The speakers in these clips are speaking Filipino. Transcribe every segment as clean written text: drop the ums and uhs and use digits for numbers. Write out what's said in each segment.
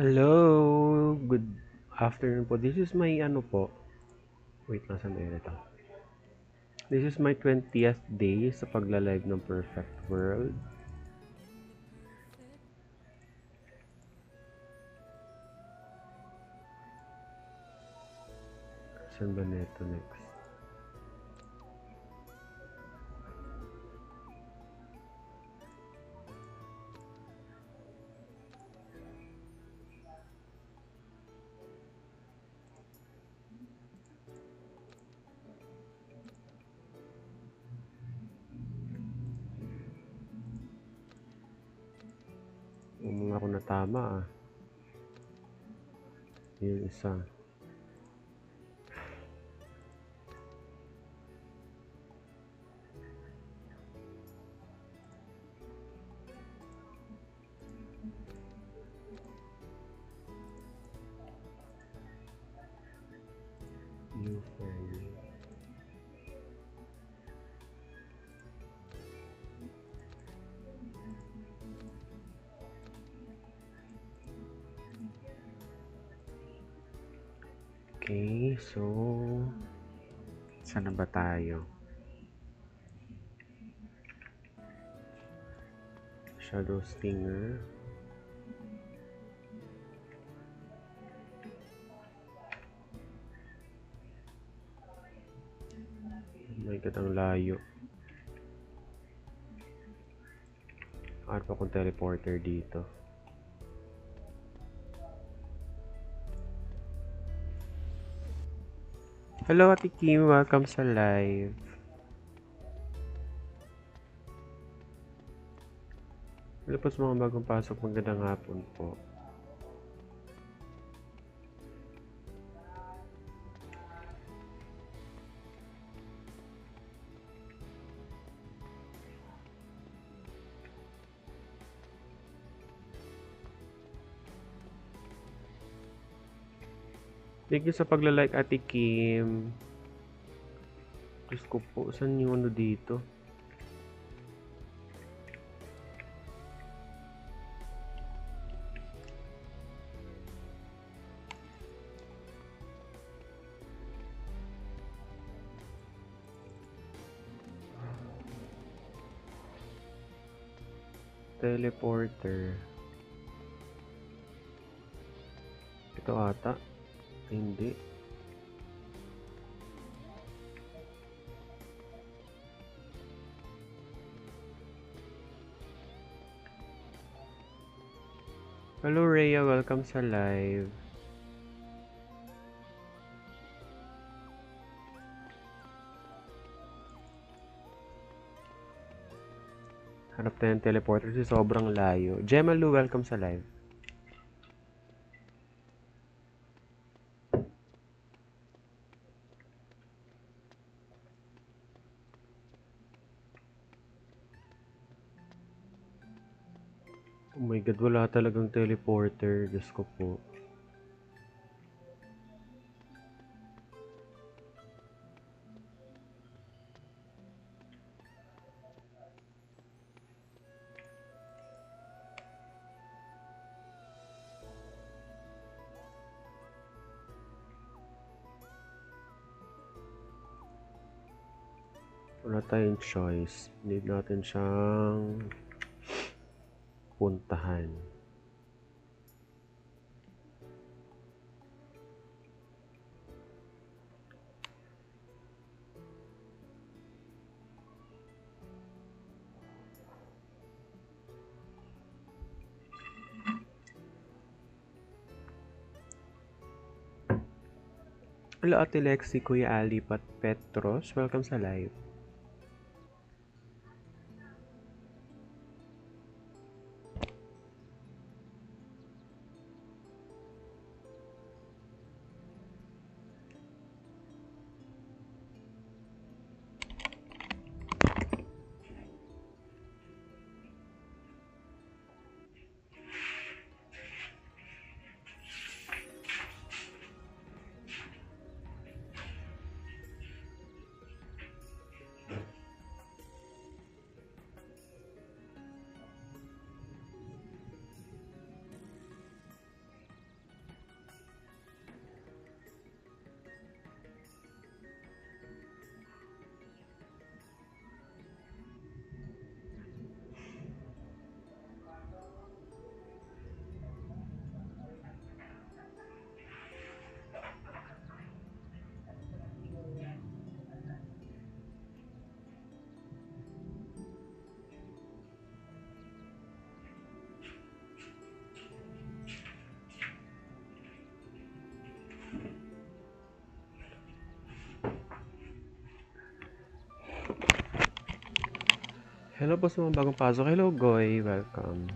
Hello, good afternoon po. This is my ano po. Wait, nasan na ito? This is my 20th day sa pagla-live ng Perfect World. Saan ba neto next? Umang ako na tama ah. Yung isa. New friend. Okay, so saan na ba tayo? Shadow Stinger. Oh my God, ang layo. Ano pa kung teleporter dito? Hello, Ate Kim. Welcome sa live. Hello po sa mga bagong pasok. Magandang hapon po. Thank you sa pagla-like, Ate Kim. Diyos ko po, saan yung ano dito? Teleporter. Ito ata. Hindi. Hello, Rhea. Welcome sa live. Hanap tayo ng teleporter kasi sobrang layo. Gemma Lu, welcome sa live. Oh my God, wala talagang teleporter. Diyos ko po. Wala tayong choice. Need natin siyang puntahan. Hello, Ate Lexi, Kuya Ali, Pat Petros. Welcome sa live. Hello po sa mga bagong pasok. Hello, Goy. Welcome.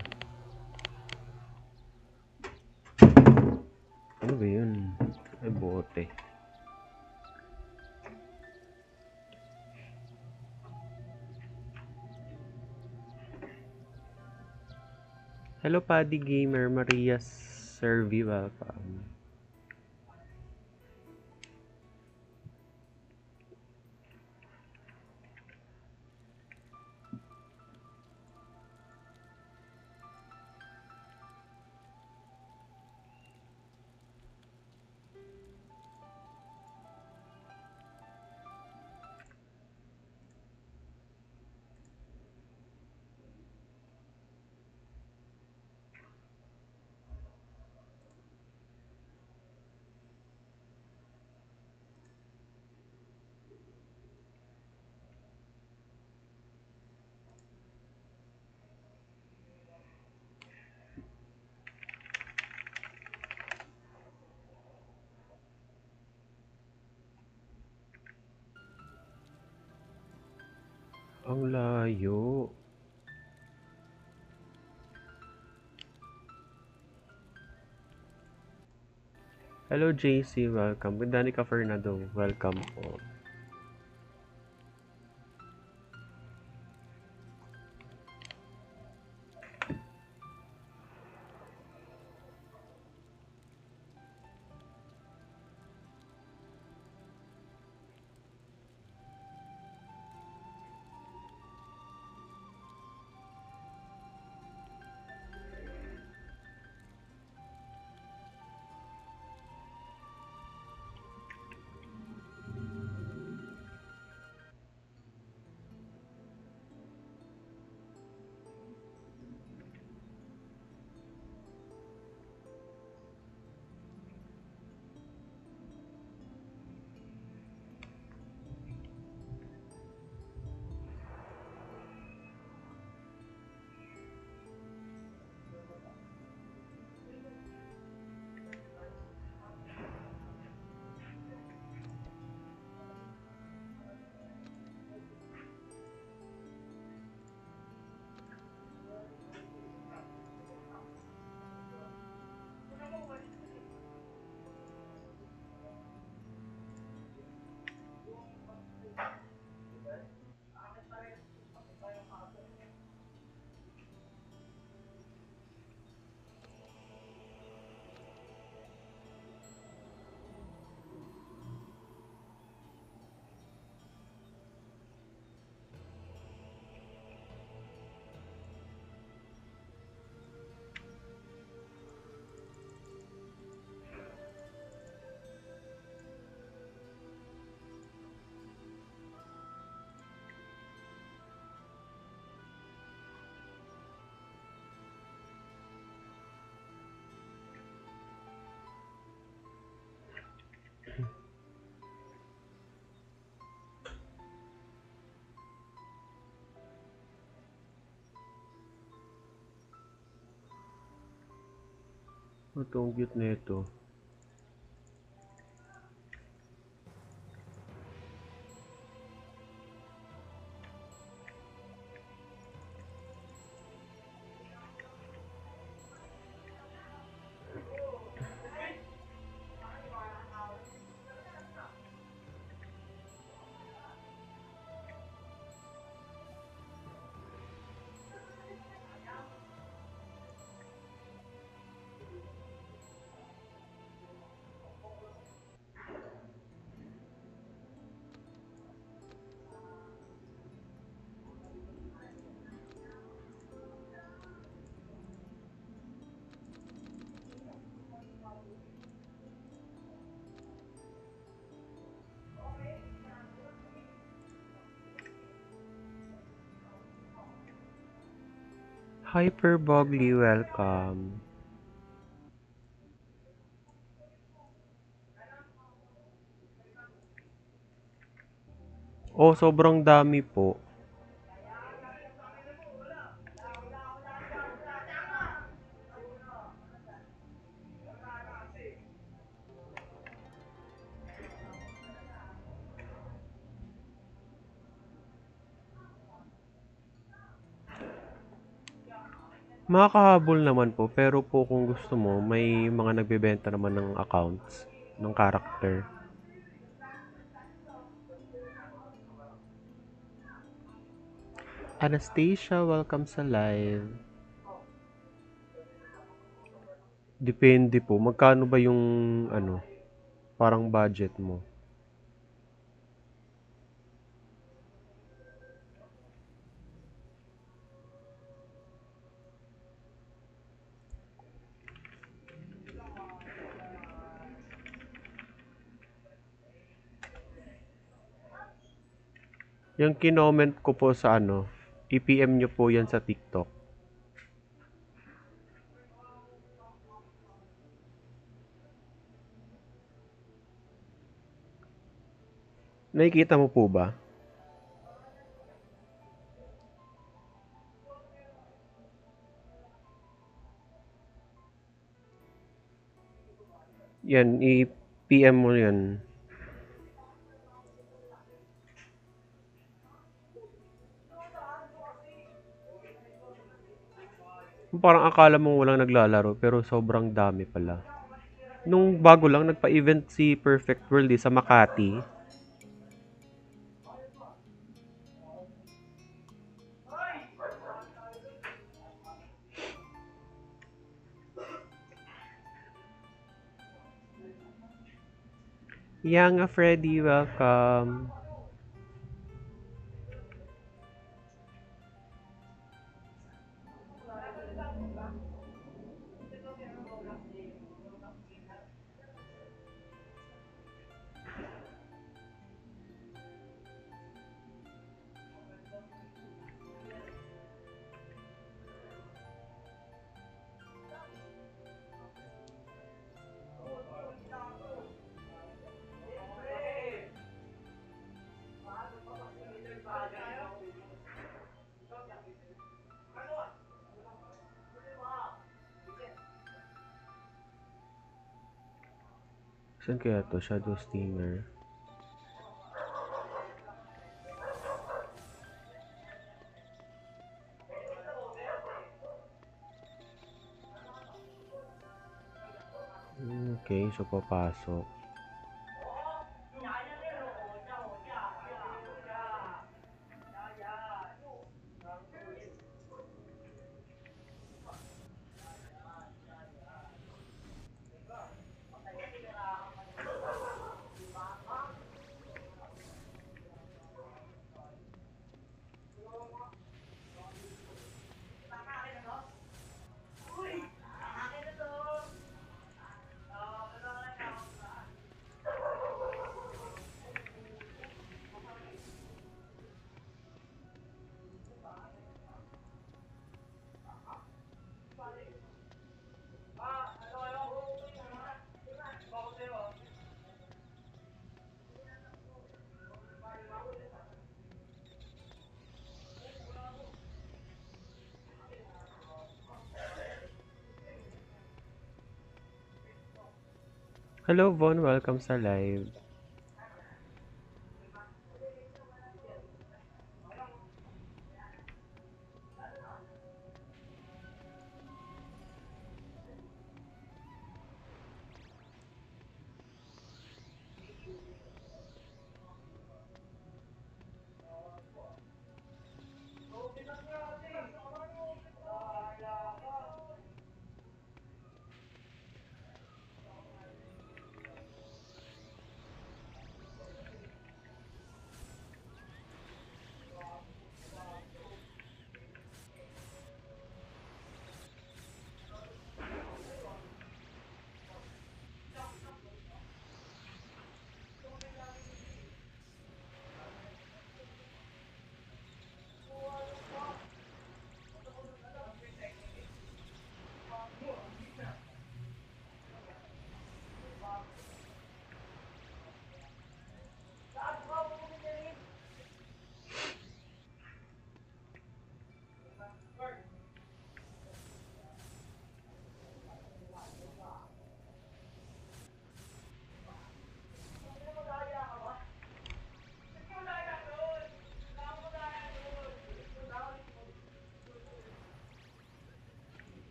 Ano ba yun? Ay, bote. Hello, Paddy Gamer. Maria Servi. Welcome. Ang layo. Hello, JC. Welcome. Danica Fernando. Welcome po. Ito, ang cute na ito. Hyper Bogly, welcome. Oh, sobrang dami po. Makakahabol naman po, pero po kung gusto mo, may mga nagbebenta naman ng accounts, ng character. Anastasia, welcome sa live. Depende po, magkano ba yung ano, parang budget mo? Yung kinoment ko po sa ano, i-PM nyo po yan sa TikTok. Nakikita mo po ba? Yan, i-PM mo yan. Parang akala mo walang naglalaro, pero sobrang dami pala. Nung bago lang, nagpa-event si Perfect World sa Makati. Young Freddy, welcome. Saan kaya to? Shadow Stinger. Okay, so papasok. Hello Von, welcome sa live.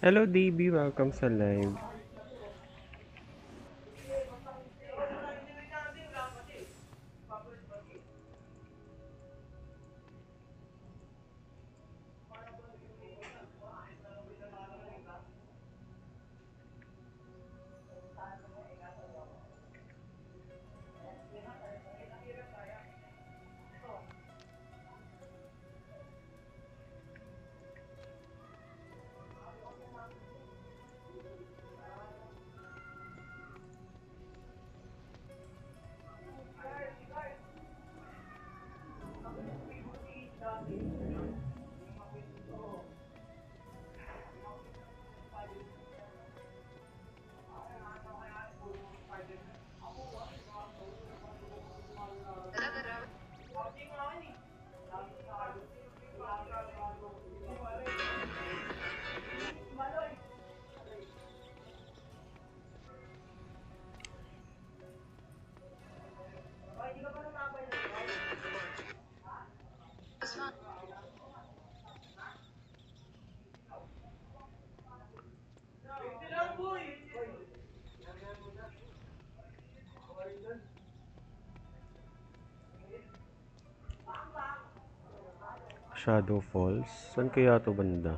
Hello, DB. Welcome sa live. Shadow Falls. Saan kaya to banda?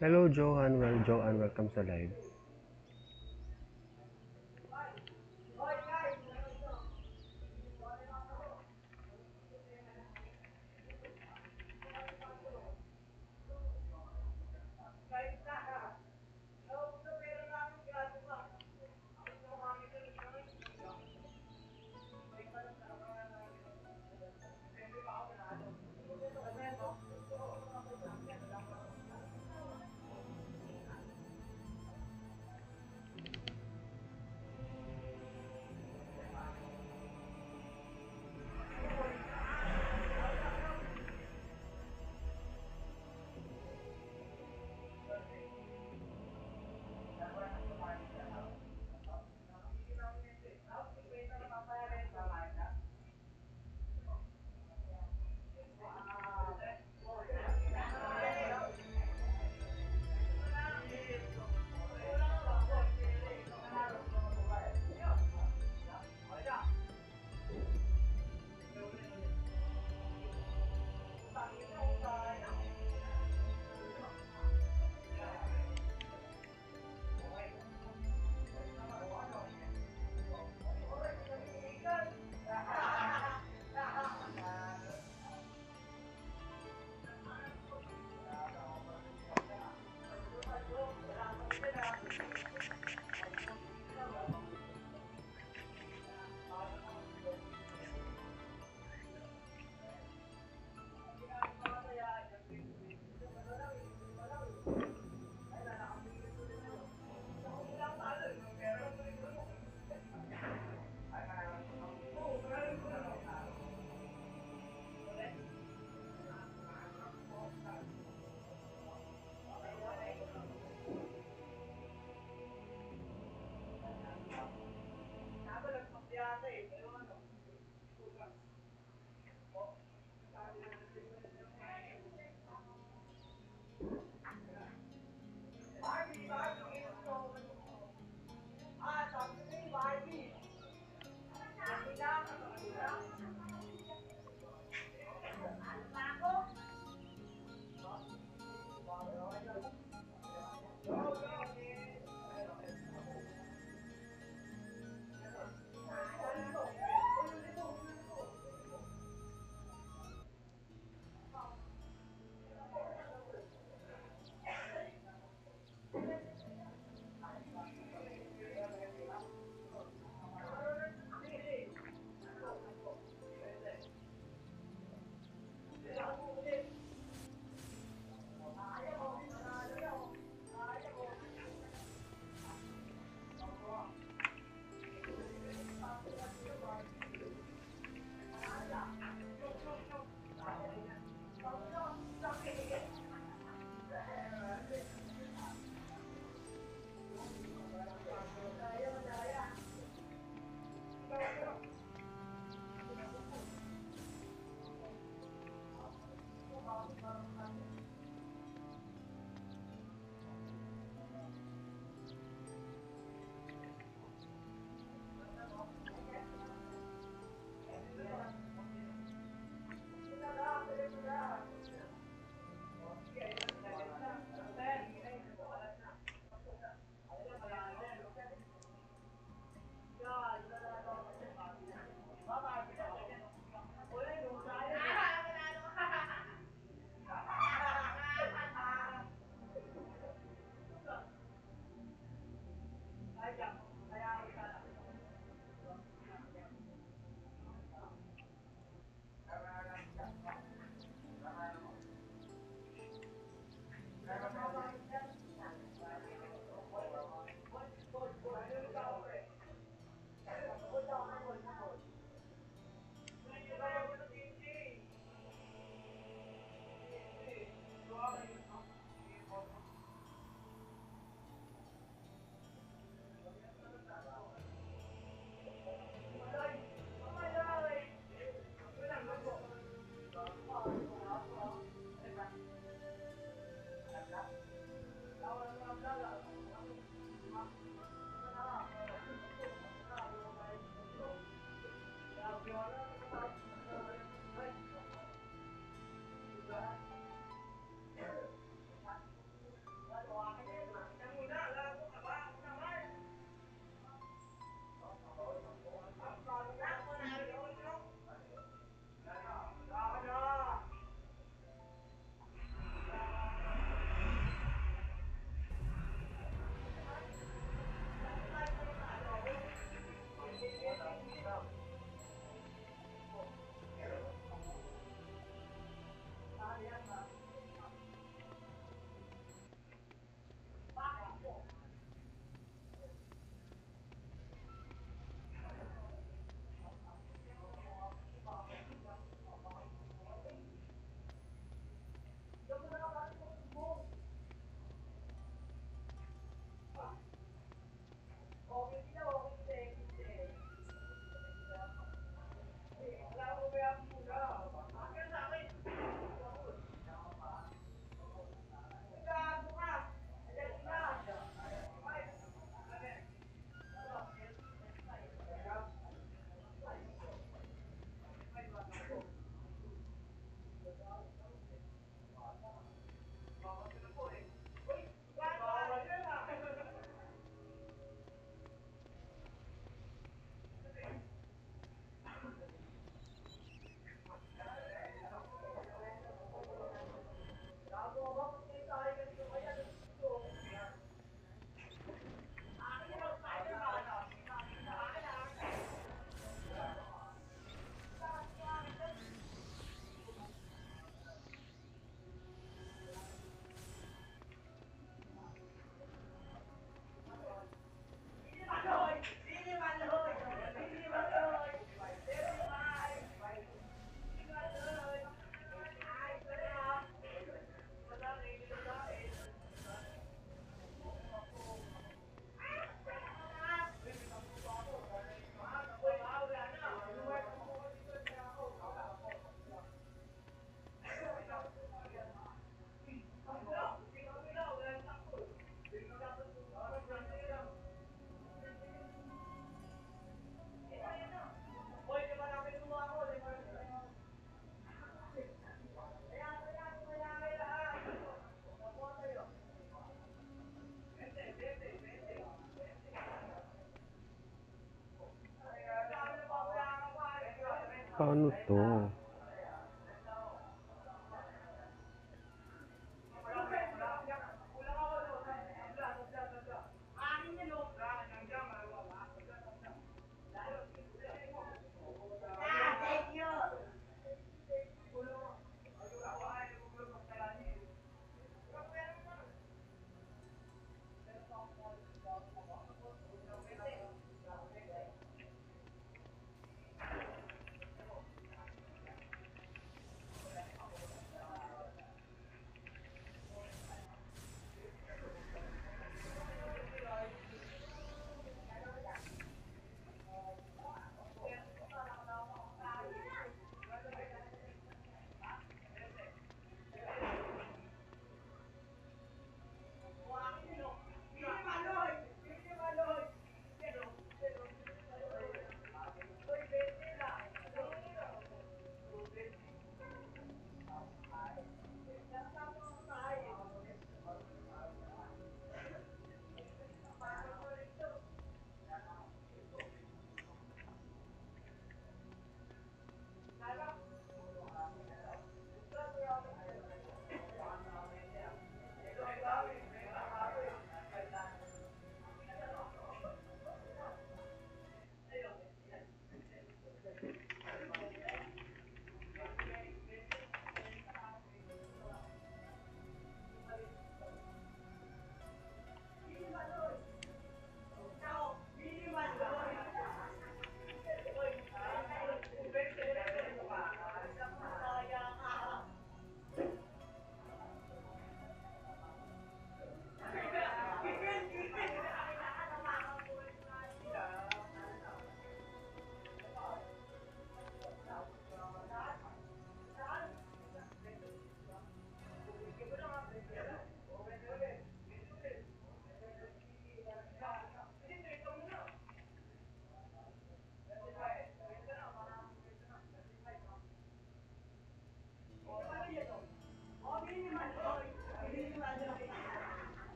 Hello, Johan. Well, Joanne, welcome sa live. Paano to?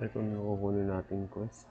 Ito na kukunin natin quest.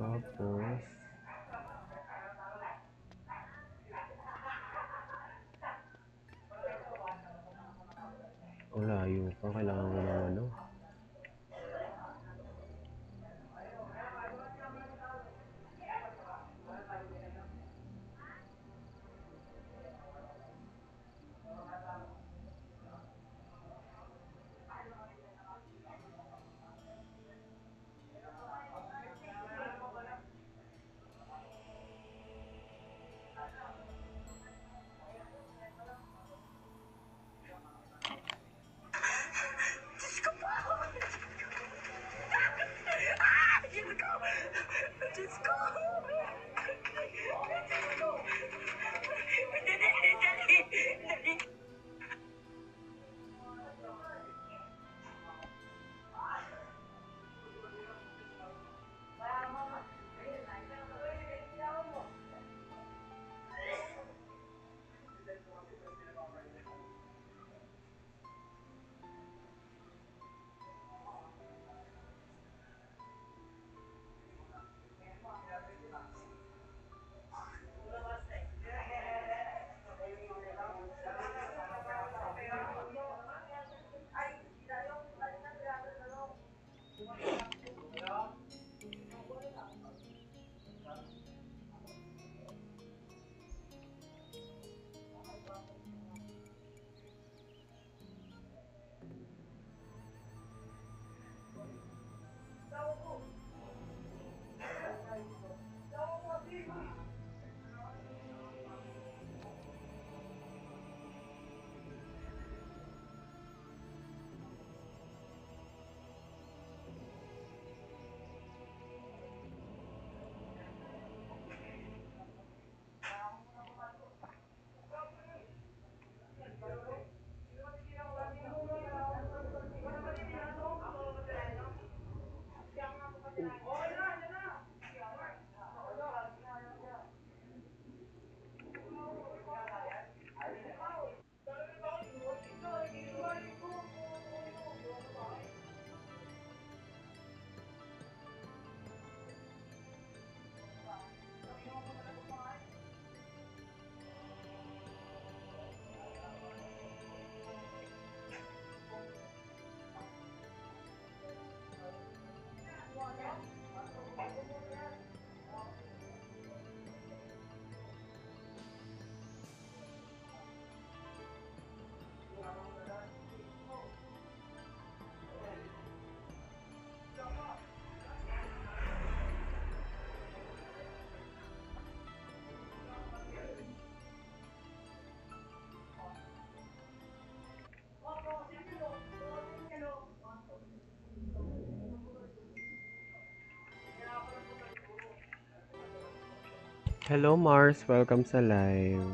Tapos, layo pa. Kailangan ko ng ano. Hello Mars, welcome sa live.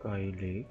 Sky Lake.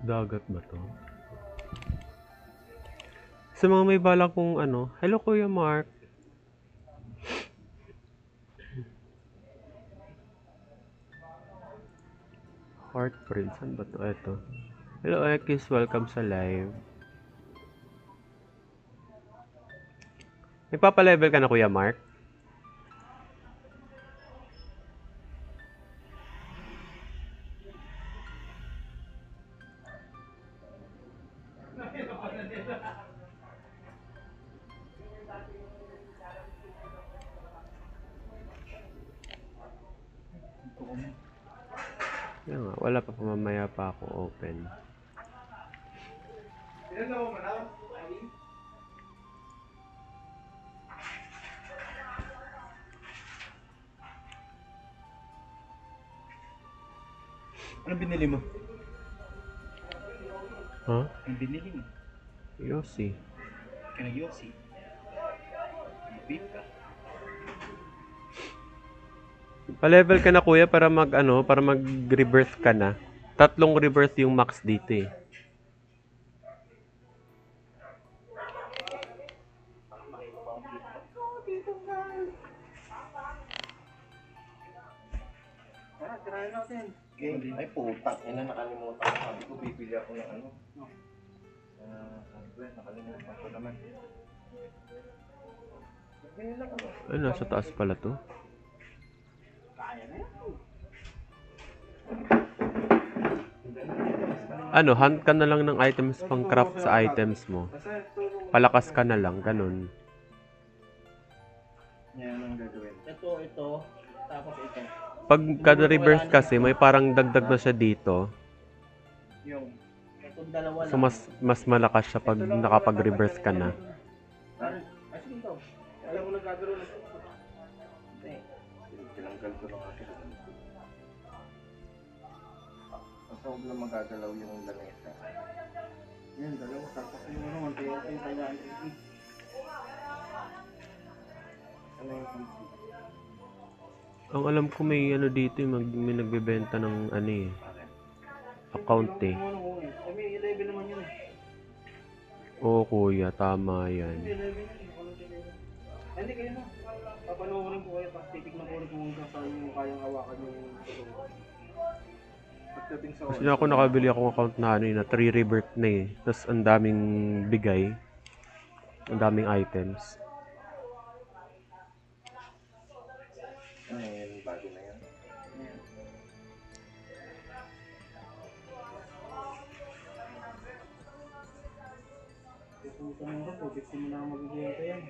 Dagat ba to? Sa mga may balak kung ano, hello Kuya Mark. Heartprint, saan ba to? Eto. Hello Ekis, welcome sa live. May papalevel ka na Kuya Mark? Yan nga, wala pa, mamaya pa ako open. Ano binili mo? Ha? Ano binili mo? Yossi. Kaya Yossi. Beef ka. Pa-level ka na kuya para para mag-rebirth ka na. 3 rebirth yung max dito eh. Tara, tirahin natin. Okay. Ay putak, ina nakalimutan ko. Sabi ko bibili ako ng ano. Hardware, nakalimutan ko naman. Bibili lang ako. Ay, nasa taas pala to. Kaya na yan. Hunt ka na lang ng items pang craft sa items mo. Palakas ka na lang, ganun. Yan ang gagawin. Ito, tapos ito. Pag kada reverse kasi, may parang dagdag na siya dito. Yung Itong dalawa So, mas malakas siya pag nakapag-reverse ka na. Ay, sige ito. Alam mo nagkagaro na. tinanggal ko lang ako. Basta huwag lang magagalaw yung lamesa. Yan, dalawa. Tapos yung ano, antay-antay tayo. Ano yung PC? Ang alam ko may dito, may nagbebenta ng account eh. May 11 naman yun eh. Oo kuya, tama yan. May 11 yun. Hindi kayo na. Papanoorin ko kayo. Tapos titignan ko rin kung saan yung kayang hawakan yung totoo. Pagdating sa Kasi ako nakabili akong account na na 3 rebirth na eh. Tapos ang daming bigay. Ang daming items. Ano yung bago na yan? Kung saan mo pwede ko na mag-ibenta yan.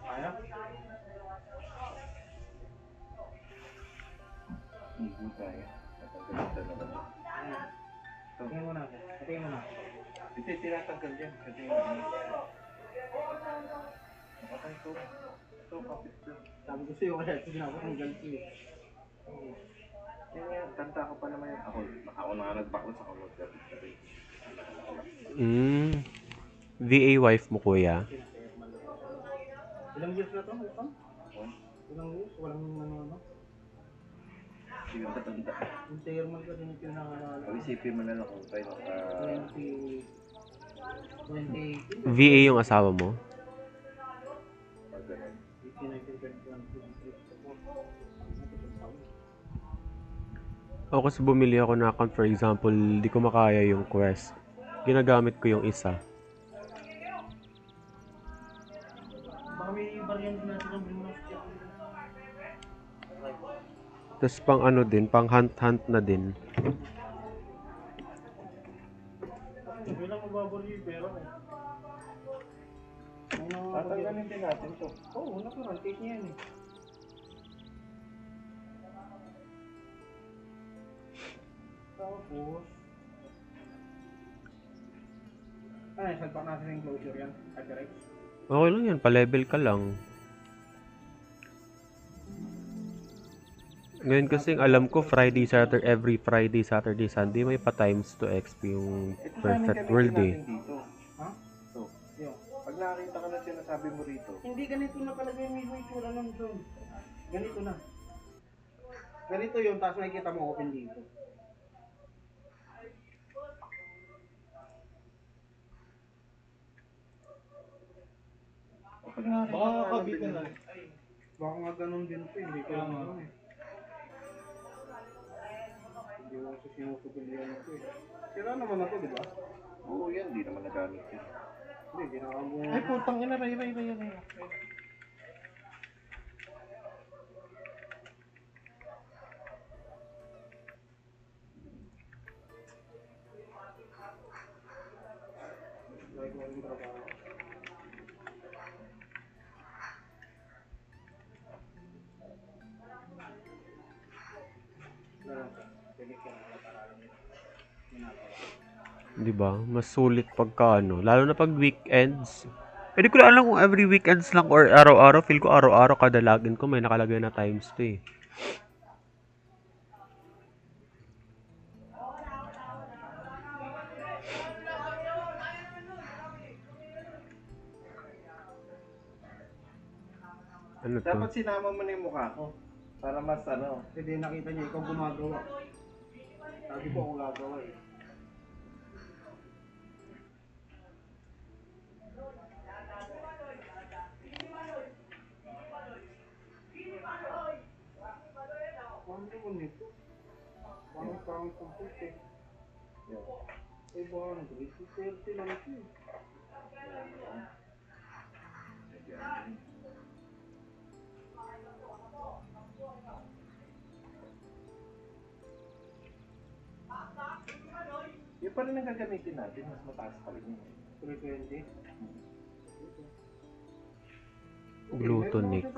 Kaya? Hindi tayo. Natanggal na naman. Tingin mo na ako. Tingin mo na ako. Hindi, tinatanggal yan. Kasi yung ano. Nakatay ito. Ito, kapit ko. Sabi ko sa'yo kaya ito ginagawa ng ganito eh. Yan nga, tanda ko pa naman yan. Ako na nga nagbakot sa kamot. VA wife mo kuya. Ilang years na to? Ilang years? Walang ano. Hindi ka matanda. Yung chairman kasi yung pinakaalala. Pag-isipin mo na lang kung tayo 2018. VA yung asawa mo? pag ganun. 19, 20, 21, 22. Ako kasi bumili ako na account, for example, di ko makaya yung quest. Ginagamit ko yung isa. Baka may variant natin ng bonus. Tapos pang pang hunt na din. Bilang mababor yung pera eh. Tatanggalin din natin ito. Oo, natural. Case niya yan eh. Tapos... salpak natin yung closure yan. Hyperx. Okay lang yan, pa-level ka lang. Ngayon kasi alam ko every Friday, Saturday, Sunday may pa times 2 XP yung Ito Perfect World eh. Dito. Ha? Ito. Yo. Pag nakakita ka na sinasabi mo rito. Hindi ganito na talaga yung mismo itsura ng zone. Ganito na. Ganito yun, tapos makikita mo open dito. Pag nakakita Baka ka kakabit na na. Baka nga ganun din po, hindi ko alam eh. Hindi ko kasi sinusubilihan ito eh. Sila naman ako, di ba? Oo, yan. Di naman nagamit yun. Hindi, ginawa mo. Ay, putang ina. Ray. Like, walang trabaho. Di ba? Mas sulit pagka lalo na pag weekends. Hindi ko na alam kung every weekends lang or araw-araw. Feel ko araw-araw kada login ko may nakalagay na times 2 eh. Ano to? Dapat sinama mo na yung mukha ko. Para mas ano. Hindi nakita niya ikaw gumagawa. Sabi ko ako gagawa eh. Ano naman nito? Parang pangit ang puti. Eh baka ano, 30 lang ito eh. Yung pa rin ang gagamitin natin. Mas mataas pa rin yun. 320. Glutonix.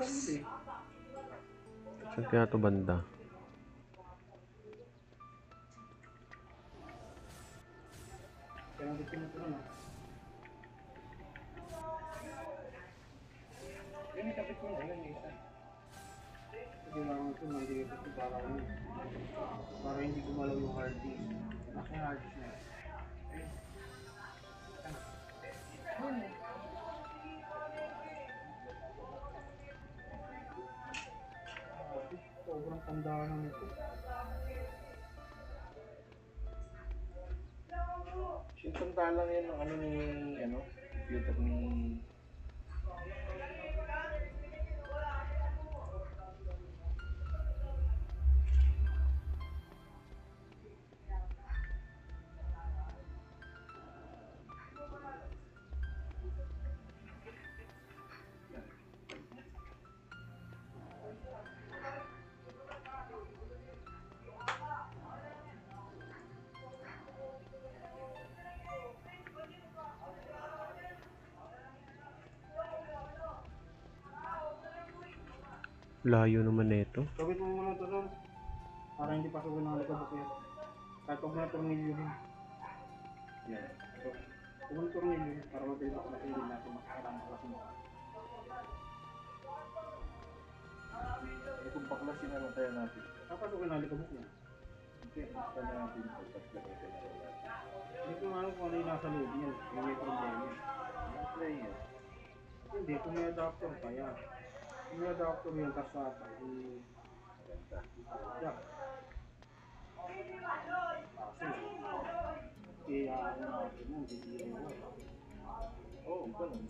Saan kaya ito banda? Kaya gusto mo ito na. Yun yung kapit mo na yun. Isa. Kailangan ito nandito ito para hindi gumalaw yung hard disk. Nasa yung hard disk na yun. Sobrang tanda na nito. Sintanda lang yan ng ano ni, ano, computer ni... Layo naman nito. Gawin mo muna ito doon. Para hindi pasukin ng alikabok yan. Kahit huwag na tornilyo yun. Yan. So, huwag na tornilyo yun para mabilis ako kasi hindi natin makakalang malaking mukha. Eh, kung baklasin na lang tayo natin. Napasukin ng alikabok yan. Hindi, basta na natin pagkas gamitin na lang natin. Hindi ko nga alam kung ano yung nasa loob niya. Yung may problema. Apply yan. Hindi, kung may adapter kaya. Kung may adapter yun, tas sa Ganda. jack. Kaya ano natin yun, hindi rin mo. Oo, ganun.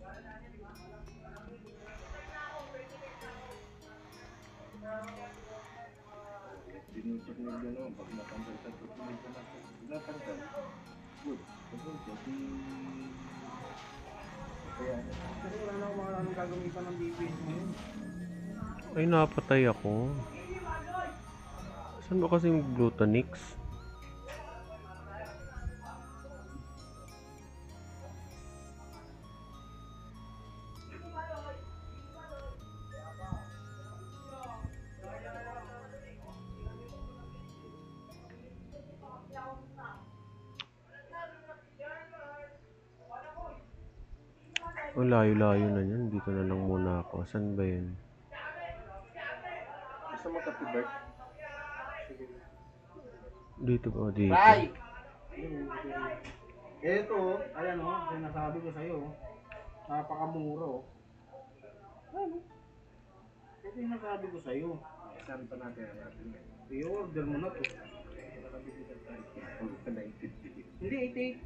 Tinuturnil yun, pag natanggal sa tutulid ka natin. Natanggal. Good. Kasi kaya Kasi wala na akong mga gagamitan ng DPS ngayon. Ay, napatay ako. Saan ba kasi yung Glutonix? Oh, layo-layo na yan. Dito na lang muna ako. Saan ba yun? gusto mo kape, Bert? Dito ba? Dito. Bye! Ito, ayan o, sinasabi ko sa'yo, napakamura o. Ano? Ito yung nasabi ko sa'yo. Saan pa natin ang natin eh? I-order mo na to. Nakabibigyan tayo. Huwag ka 950. Hindi,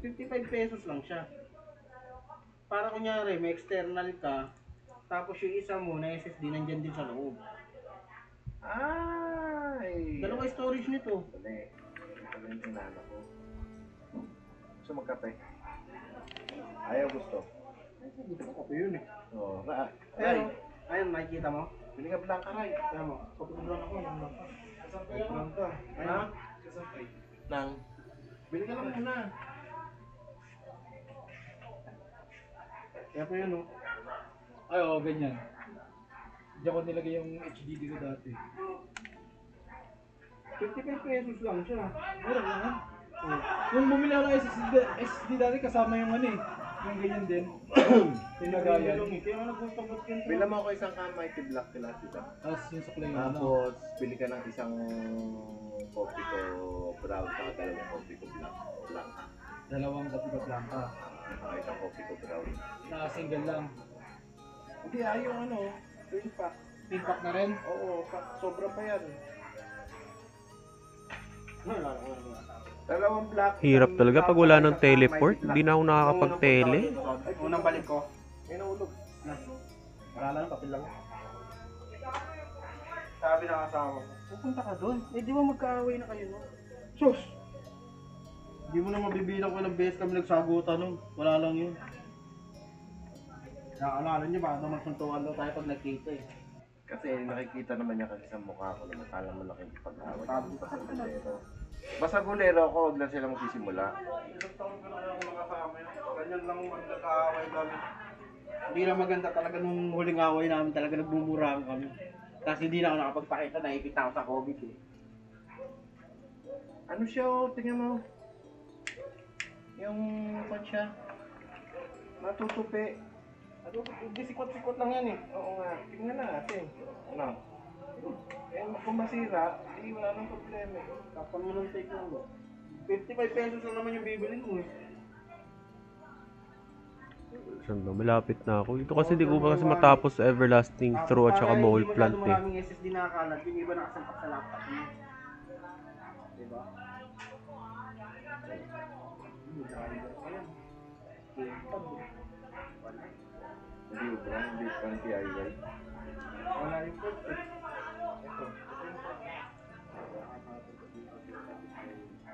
55 pesos lang siya. Para kunyari, may external ka, tapos yung isa mo na SSD nandyan din sa loob. Ay! Dalawa storage nito. Dali. Ito yung tinala ko. Gusto mo kape? Ayaw gusto. Gusto ko kape yun eh. Oo. Ra. Ayun, ayun, nakikita mo? Bili ka blanca, Ray. Kaya mo, kapag-ubran ako, yung blanca. Blanca. Ayun. Nang? Bili ka lang muna. Kaya po yun o. Ay, oo, ganyan. Diyan ko nilagay yung HDD ko dati. 55 pesos lang siya. Mura lang yan. Oh. Nung bumili ako ng SSD dati, kasama yung ano eh. Yung ganyan din. Pinagayan. Pinagayan. Kaya nga nagpapagod yan. Bila mo ako isang Mighty Black sila, diba? Tapos yung suklay na ano. Tapos, bili ka ng isang coffee ko brown, saka dalawang coffee ko black. Dalawang kape ka blanca. Saka isang coffee ko brown. Na single lang. Hindi, yung ano, 12 pack. Impact na rin. Oo, sobra pa yan. Wala na, wala na. Dalawang black. Hirap isang talaga pag wala ng isang teleport. Mighty Black. Di na ako nakakapag-tele. Unang balik ko. May nahulog. Wala lang, papel lang. Sabi ng asawa ko, pupunta ka doon. Eh, di ba magkaaway na kayo, no? Sus! Di mo na mabibilang ko ng beses kami nagsagutan nun. Wala lang yun. Nakaalala niyo ba? Ano magsuntukan daw tayo pag nagkita eh. Kasi nakikita naman niya kasi sa mukha ko naman parang malaking pag-away. Basta gulero ako, huwag lang sila magsisimula. Ilang taon ko na ako nakasama yun. Ganyan lang magkakaaway kami. Hindi na maganda talaga nung huling away namin, talaga nagmumurahan kami. Tapos hindi na ako nakapagpakita, naipit na ako sa COVID eh. Ano siya, oh, tingnan mo. Yung kwan siya. Matutupi. Ano, hindi sikot-sikot lang yan eh. Oo nga, tingnan natin. Ano? Eh, kung masira, hindi wala nang problema eh. Kapal mo ng take lang ba? 55 pesos lang naman yung bibilin mo eh. Saan ba? Malapit na ako. Ito kasi di ko ba kasi matapos sa everlasting through at saka mole plant eh. Maraming SSD nakakalat, yung iba nakasampak sa laptop mo. Diba? Hindi ubra, hindi pang DIY. Wala yung code eh. Ito.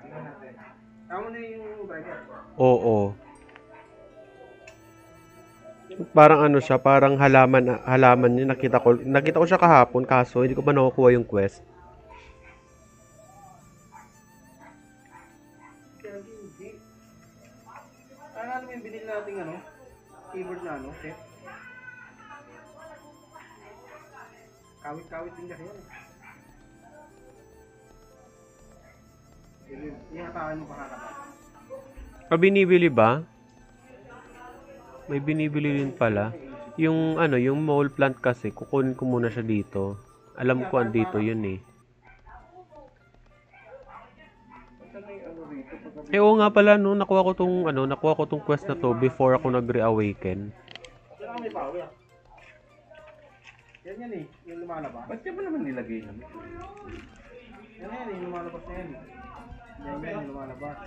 Tingnan natin. Tama na yung driver. Oo. Parang ano siya, parang halaman niya. Nakita ko siya kahapon kaso hindi ko pa nakukuha yung quest. Kaya hindi. Ano yung binili nating ano? Keyboard na ano? Okay. Kawit-kawit din kasi yan. Ihatakan mo pa kakata. Binibili ba? May binibili din pala. Yung ano, yung mole plant kasi, kukunin ko muna siya dito. Alam ko andito yun eh. Saan na yung ano rito? Eh oo nga pala no, nakuha ko tong quest na to before ako nag-reawaken. Saan ka may power? Yan yan eh, yung lumalabas. Ba't ka ba naman nilagay namin? Yan yan eh, yung lumalabas na yan eh. Yan yan, yung lumalabas.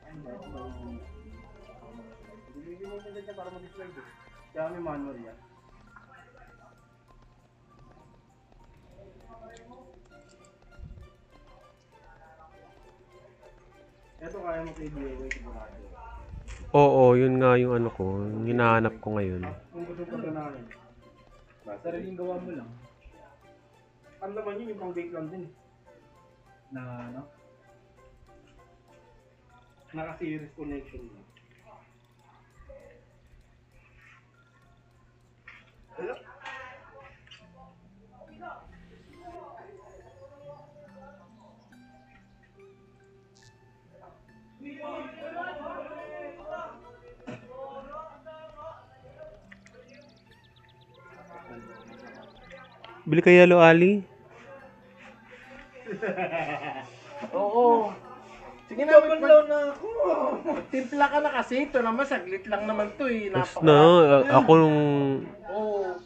Ano ba? Ano ba yung... Bibigyan mo siya dyan para mag-slide eh. Kaya may manual yan. Ito kaya mo kay DIY sigurado. Oo, yun nga yung ano ko, yung hinahanap ko ngayon. Kung gusto ko na namin. Sariling gawa mo lang. Ang laman yun, yung pang bake lang din. Na ano? Naka-series connection lang. Bili ka yellow ali? Oo. Sige na, mag-low na ako. Timpla ka na kasi. Ito naman, saglit lang naman to eh. Tapos na, ako nung... Oo.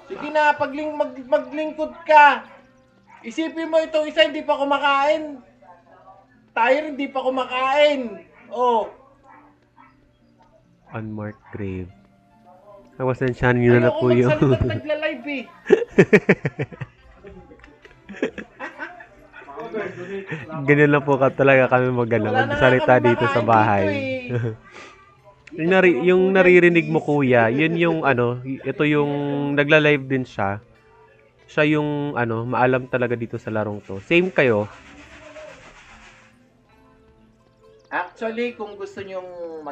Sige na, maglingkod ka. Isipin mo itong isa hindi pa kumakain. Tayo rin hindi pa kumakain. Oh. Unmarked grave. Nawasensyahan nyo na po yun. Ayoko magsalita nagla-live eh. Ganyan lang po talaga kami magsalita dito sa bahay. Yung naririnig mo kuya, yun yung ano, ito yung nagla-live din siya. Siya yung ano, maalam talaga dito sa larong to. Same kayo. Actually, kung gusto nyong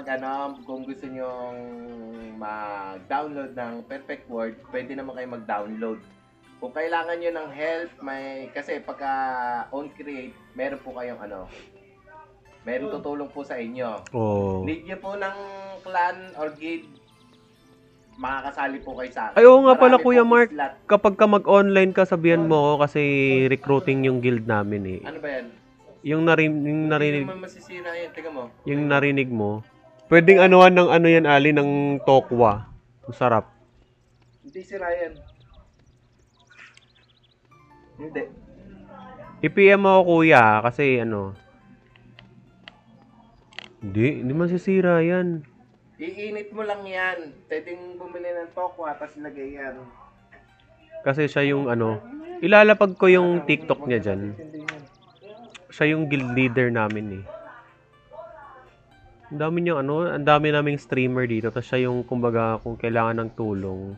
kung gusto nyong mag-download ng Perfect Word, pwede naman kayo mag-download. Kung kailangan nyo ng help, kasi pagka on create, meron po kayong meron tutulong po sa inyo. Oh. Need nyo po ng clan or guild, makakasali po kayo sa akin. Ay, oo nga pala, Marami Kuya pong Mark. slot. Kapag ka mag-online ka, sabihan mo ako kasi recruiting yung guild namin eh. Ano ba yan? Yung Hindi narinig, naman masisira yan. Tingnan mo. yung narinig mo, pwedeng anuhan ng ano yan, Ali, ng tokwa. Masarap. Hindi sira yan. Hindi. I-PM mo ako, Kuya, kasi ano. Hindi masisira yan. Iinit mo lang yan. Pwedeng bumili ng tokwa, tapos lagay yan. Kasi siya yung ano, ilalapag ko yung TikTok niya dyan. Siya yung guild leader namin eh. Ang dami niyang ano, ang dami naming streamer dito. Tapos siya yung kumbaga kung kailangan ng tulong.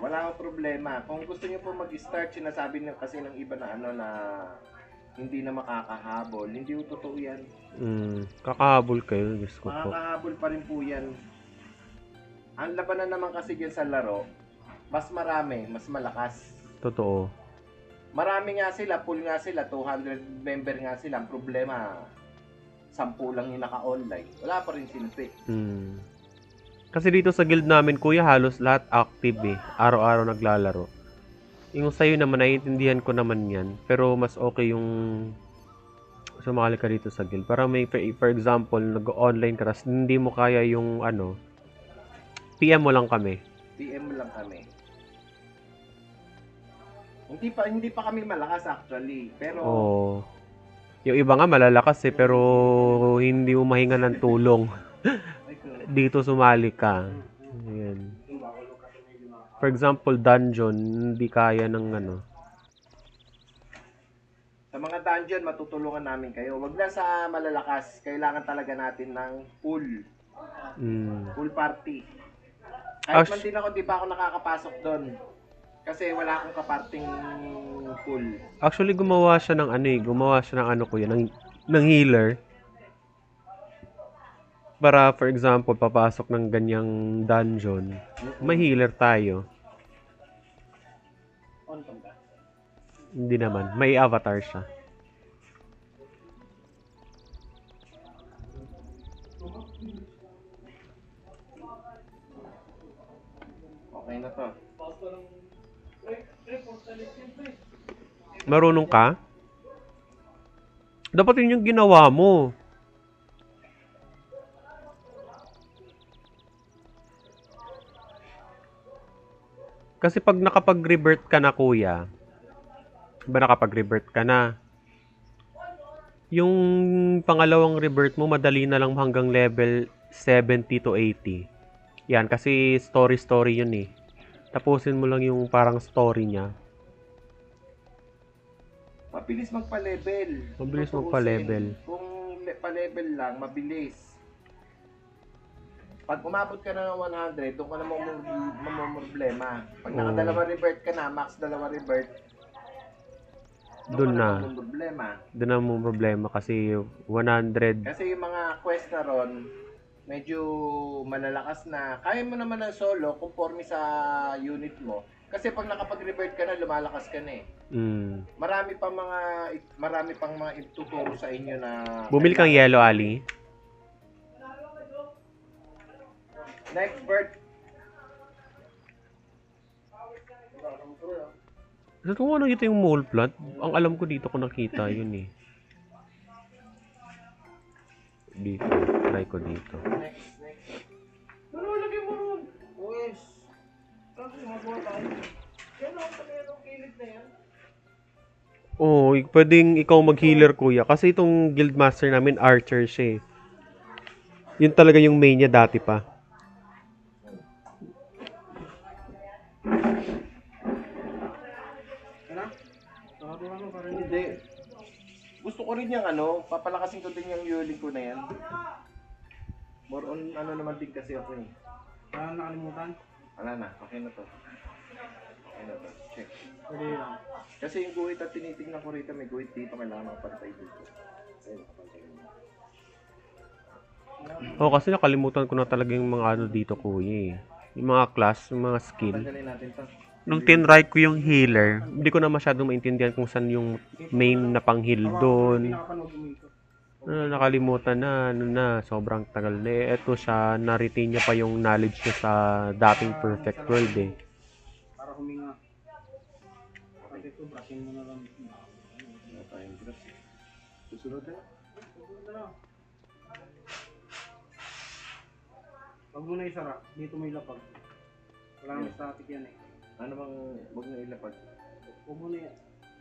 Wala akong problema. Kung gusto niyo po mag-start, sinasabi niyo kasi ng iba na ano na hindi na makakahabol. Hindi yung totoo yan. Kakahabol kayo, Diyos ko po. Makakahabol pa rin po yan. Ang labanan naman kasi dyan sa laro, mas marami, mas malakas. Totoo. Marami nga sila, full nga sila, 200 member nga sila. Ang problema, 10 lang yung naka-online. Wala pa rin silpi. Kasi dito sa guild namin, Kuya, halos lahat active eh. Araw-araw naglalaro. Yung sa'yo naman, naiintindihan ko naman yan. Pero mas okay yung sumali ka dito sa guild. Para may, for example, nag-online ka, tas hindi mo kaya yung ano, PM mo lang kami. PM lang kami. Hindi pa kami malakas actually, pero Oo. Yung iba nga malalakas eh, pero hindi mo mahinga ng tulong. Dito sumali ka. Ayan. For example, dungeon, hindi kaya ng ano. sa mga dungeon matutulungan namin kayo. Wag lang sa malalakas, kailangan talaga natin ng full party. Kahit man din ako, di pa ako nakakapasok doon. Kasi wala akong kaparting full. Actually, gumawa siya ng ano eh. Gumawa siya ng ano ko yan, ng healer. Para, for example, papasok ng ganyang dungeon, may healer tayo. Hindi naman. May avatar siya. Okay na to. Marunong ka? Dapat yun yung ginawa mo. Kasi pag nakapag-revert ka na, Kuya, nakapag-revert ka na, yung pangalawang revert mo, madali na lang hanggang level 70 to 80. Yan, kasi story yun eh. Tapusin mo lang yung parang story niya. Mabilis magpa-level. Mabilis Tutuusin. magpa-level. Kung pa-level lang, mabilis. Pag umabot ka na ng 100, doon ka na mamumroblema. Pag nakadalawa revert ka na, max dalawa revert, Doon na. problema. Doon na mo problema kasi 100. Kasi yung mga quest na ron, medyo malalakas na. Kaya mo naman ng solo, conforme sa unit mo. Kasi pag nakapag-revert ka na, lumalakas ka na eh. Marami pang mga ituturo sa inyo na... Bumili kang yellow, Ali. Next bird. Sa kung ano ito yung mole plant, ang alam ko dito ko nakita yun eh. Dito, try ko dito. Next. Ano, lagay mo ron. Yes. Tapos magawa tayo. Yan ako sa merong kilid na yan. Oo, pwedeng ikaw mag-healer, Kuya. Kasi itong guildmaster namin, archer siya eh. Yun talaga yung main niya dati pa. Hindi. Gusto ko rin yung papalakasin ko din yung yuli ko na yan. More on naman din kasi ako eh. Nakalimutan? Wala na, okay na to. Okay na to, check. Pwede lang. Kasi yung guhit at tinitignan ko rito, may guhit dito, kailangan makapantay dito. Ayun, nakapantay mo. Oo, kasi nakalimutan ko na talaga yung mga ano dito, Kuya eh. Yung mga class, yung mga skill. Tanggalin natin to. Nung tinry ko yung healer, hindi ko na masyadong maintindihan kung saan yung main na pang-heal doon. Hindi nakapanood mo ito. Nakalimutan na, ano na, sobrang tagal na eh. Eto siya, na-retain niya pa yung knowledge niya sa dating perfect world eh. Para huminga. Kasi ito, brushing mo na lang. Wala tayong brush. Susunod na. Susunod na lang. Huwag mo na isara. Dito may lapag. Wala nang static yan eh. Ano bang, huwag na ilapag. Huwag mo na yan.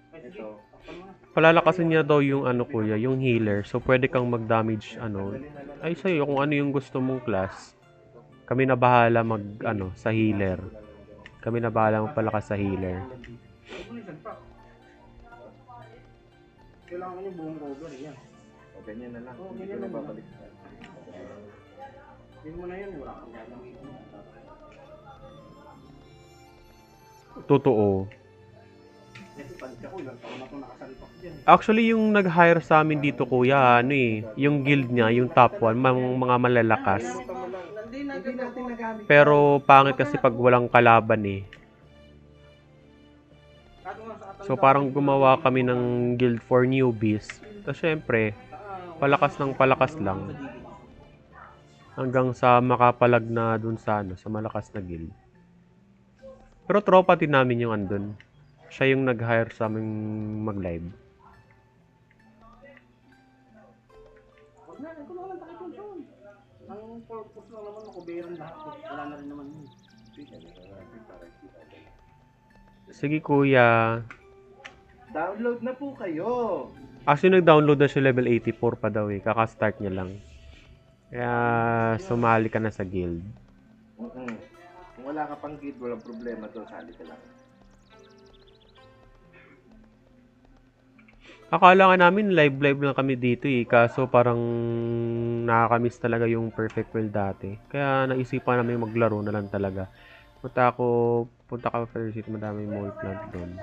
Ay, sige. Ito. Takpan mo na. Palalakasin niya daw yung ano kuya, yung healer. So pwede kang mag-damage ano. Ay sa'yo kung ano yung gusto mong class. Kami na bahala mag ano sa healer. Kami na bahala magpalakas sa healer. Huwag mo na isagpak. Kailangan yung buong cover yan. O, ganyan na lang. Oo, Hindi ganyan ko na lang. babalik. Hindi mo na yan. Wala kang gagawin. Totoo. Kasi pag ako, ilang taon na ito nakasalpak dyan eh. Actually yung nag-hire sa amin dito kuya, ano eh, yung guild niya, yung top 1, mga malalakas. Hindi natin nagamit. Pero pangit kasi pag walang kalaban eh. So parang gumawa kami ng guild for newbies. Tapos syempre, palakas ng palakas lang. Hanggang sa makapalag na dun sa ano, sa malakas na guild. Pero tropa din namin yung andun. Siya yung nag-hire sa aming mag-live. Huwag na, ito na lang takipon siya. Ang purpose lang naman, makuberan lahat. Wala na rin naman yun. Sige kuya. Download na po kayo. Actually nag-download na siya level 84 pa daw eh. Kaka-start niya lang. Kaya sumali ka na sa guild. Kung wala ka pang guide, walang problema doon. Sali ka lang. Akala nga namin live lang kami dito eh. Kaso parang nakakamiss talaga yung perfect world dati. Kaya naisipan namin maglaro na lang talaga. Punta ka Feather City, madaming mall plant doon.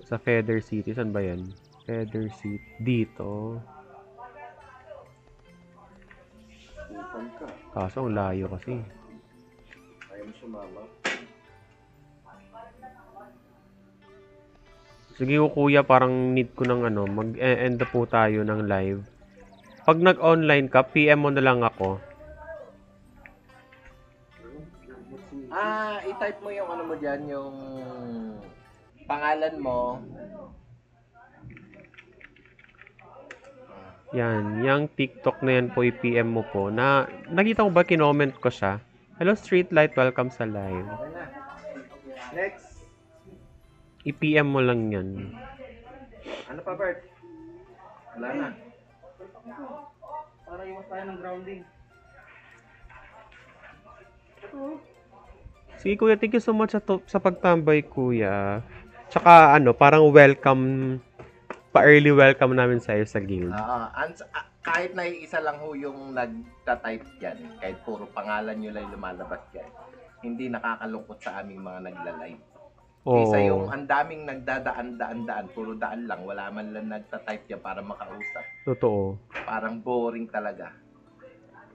Sa Feather City, saan ba yan? Feather City, dito. Upang ka. Kaso ang layo kasi. Ayaw mo sumama. Sige ko kuya, parang need ko ng ano, mag-end na po tayo ng live. Pag nag-online ka, PM mo na lang ako. I-type mo yung ano mo dyan, yung pangalan mo. Yan, yung TikTok na yan po, i-PM mo po. Nakita mo ba, kinoment ko siya? Hello Streetlight, welcome sa live. Okay na. Next. I-PM mo lang yan. Ano pa, Bert? Wala na. Para iwas tayo ng grounding. Sige kuya, thank you so much sa pagtambay kuya. Tsaka ano, parang welcome, pa-early welcome namin sa iyo sa guild. Kahit na isa lang ho yung nagta-type dyan, kahit puro pangalan nyo lang lumalabas dyan, hindi nakakalungkot sa aming mga nagla-live. Isa yung ang daming nagdadaan-daan, puro daan lang, wala man lang nagta-type dyan para makausap. Totoo. Parang boring talaga.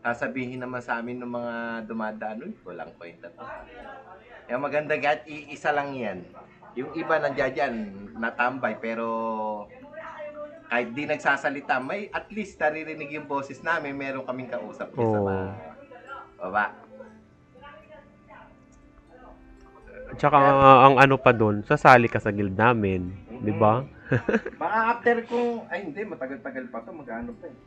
Sasabihin naman sa amin ng mga dumadaan, uy, walang point na to. Kaya maganda kahit isa lang yan. Yung iba nandiyan dyan, natambay, pero kahit di nagsasalita, may at least naririnig yung boses namin, meron kaming kausap sa baba. Tsaka ang ano pa doon, sasali ka sa guild namin, 'di ba? Baka after kung ay hindi, matagal-tagal pa to, mag-ano pa eh.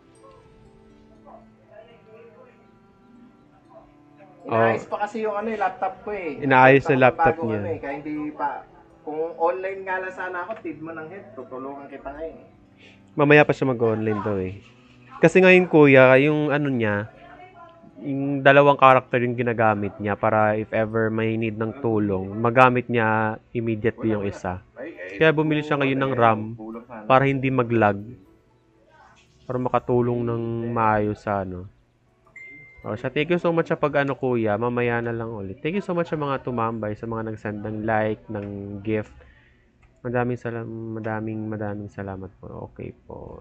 Inaayos pa kasi yung ano, laptop ko eh. Inaayos yung laptop Bagong niya. Ano, eh, kaya hindi pa. Kung online nga lang sana ako, tid mo ng head, tutulungan kita ngayon eh. Mamaya pa siya mag-online daw eh. Kasi ngayon kuya, yung ano niya, yung dalawang character yung ginagamit niya para if ever may need ng tulong, magamit niya immediately yung isa. Kaya bumili siya ngayon ng RAM para hindi mag-lag. Para makatulong ng maayos sa ano. O siya, thank you so much sa pag ano kuya, mamaya na lang ulit. Thank you so much sa mga tumambay, sa mga nagsend ng like, ng gift. Madaming salamat po. Okay po.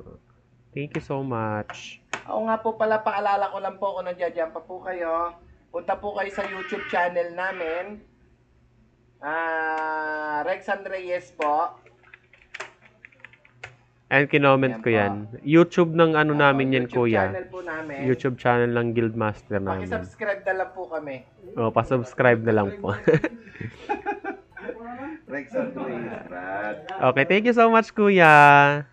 Thank you so much. Oo nga po pala, paalala ko lang po kung nandiyan pa po kayo. Punta po kayo sa YouTube channel namin. Rex Andreyes po. And kinoment Yan ko po. yan. YouTube ng ano namin yan, YouTube kuya. channel po namin. YouTube channel ng Guildmaster namin. Paki-subscribe na lang po kami. O, pa-subscribe na lang po. Rex on Twins, Brad. Okay, thank you so much, kuya.